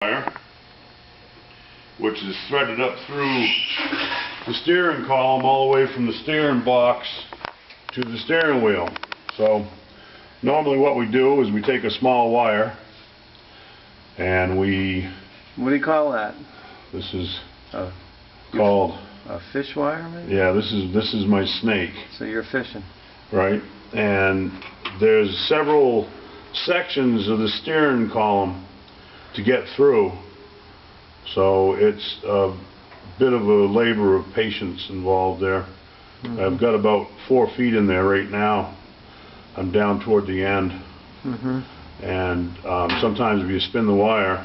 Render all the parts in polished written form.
wire, which is threaded up through the steering column all the way from the steering box to the steering wheel. So normally what we do is we take a small wire and we... What do you call that? This is called... A fish wire, maybe? Yeah, this is my snake. So you're fishing. Right, and there's several sections of the steering column to get through, so it's a bit of a labor of patience involved there. Mm-hmm. I've got about 4 feet in there right now. I'm down toward the end. Mm-hmm. And sometimes if you spin the wire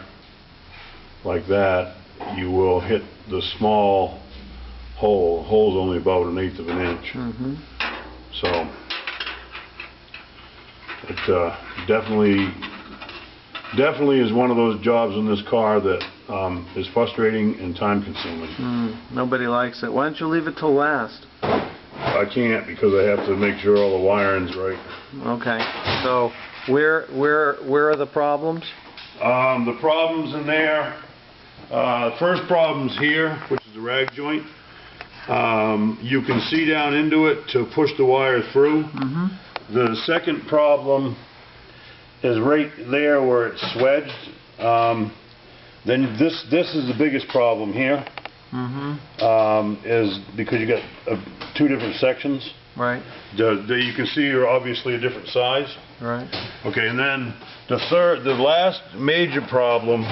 like that, you will hit the small hole. The hole's only about 1/8 of an inch. Mm-hmm. So it definitely is one of those jobs in this car that is frustrating and time consuming. Nobody likes it. Why don't you leave it till last? I can't, because I have to make sure all the wiring's right. Okay. So where are the problems? The problems in there, the first problem's here, which is the rag joint. You can see down into it to push the wire through. Mm-hmm. The second problem is right there where it's wedged. Then this is the biggest problem here. Mm-hmm. Is because you got 2 different sections. Right. You can see are obviously a different size. Right. Okay, and then the last major problem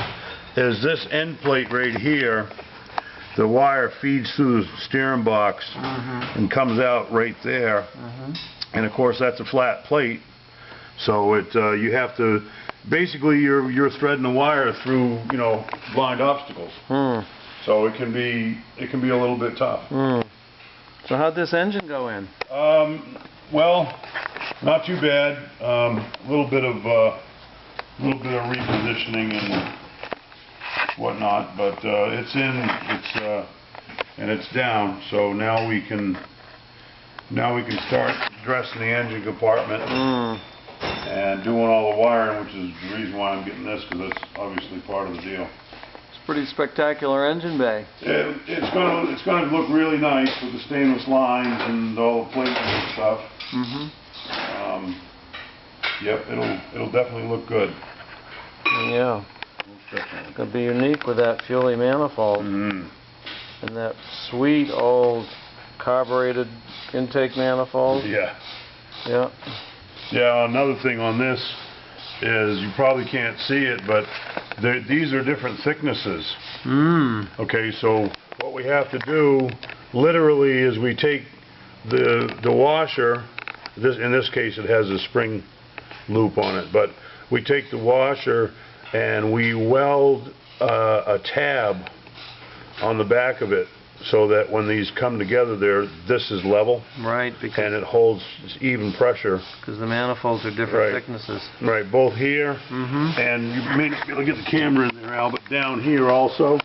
is this end plate right here. The wire feeds through the steering box. Mm-hmm. And comes out right there. Mm-hmm. And of course that's a flat plate, so you have to basically you're threading the wire through blind obstacles. So it can be a little bit tough. So how'd this engine go in? Well, not too bad. A little bit of repositioning and whatnot, but it's in, and it's down. So now we can start dressing the engine compartment and doing all the wiring, which is the reason why I'm getting this, because that's obviously part of the deal. It's a pretty spectacular engine bay. It's going to look really nice with the stainless lines and all the plating and stuff. Mm-hmm. Yep, it'll definitely look good. Yeah. It's going to be unique with that Fuelie manifold. Mm-hmm. And that sweet old carbureted intake manifold. Yeah. Yeah. Yeah, another thing on this is you probably can't see it, but these are different thicknesses. Okay, so what we have to do literally is we take the washer, in this case it has a spring loop on it, but we take the washer and we weld a tab on the back of it, so that when these come together, this is level. Right. And it holds even pressure. Because the manifolds are different thicknesses. Right, both here, and you may not be able to get the camera in there, Al, but down here also,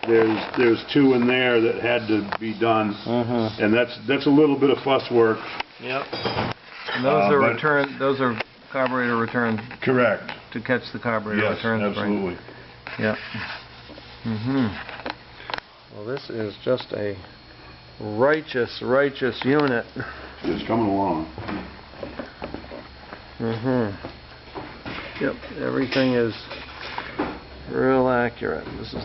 there's 2 in there that had to be done. And that's a little bit of fuss work. Yep. And those are carburetor return. Correct. To catch the carburetor return spring. Absolutely. Yep. Well, this is just a righteous unit. It's coming along. Yep, everything is real accurate. Looks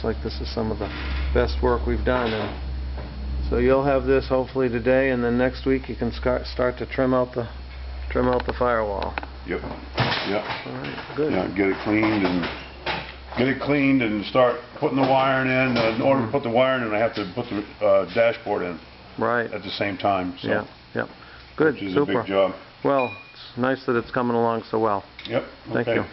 like this is some of the best work we've done. And so you'll have this hopefully today, and then next week you can start to trim out the firewall. Yep. Yep. All right, good. Yeah, get it cleaned and start putting the wiring in. In order to put the wiring in, I have to put the dashboard in. Right. At the same time. So, yeah. Yep. Good. Which is Super. a big job. Well, it's nice that it's coming along so well. Yep. Thank you.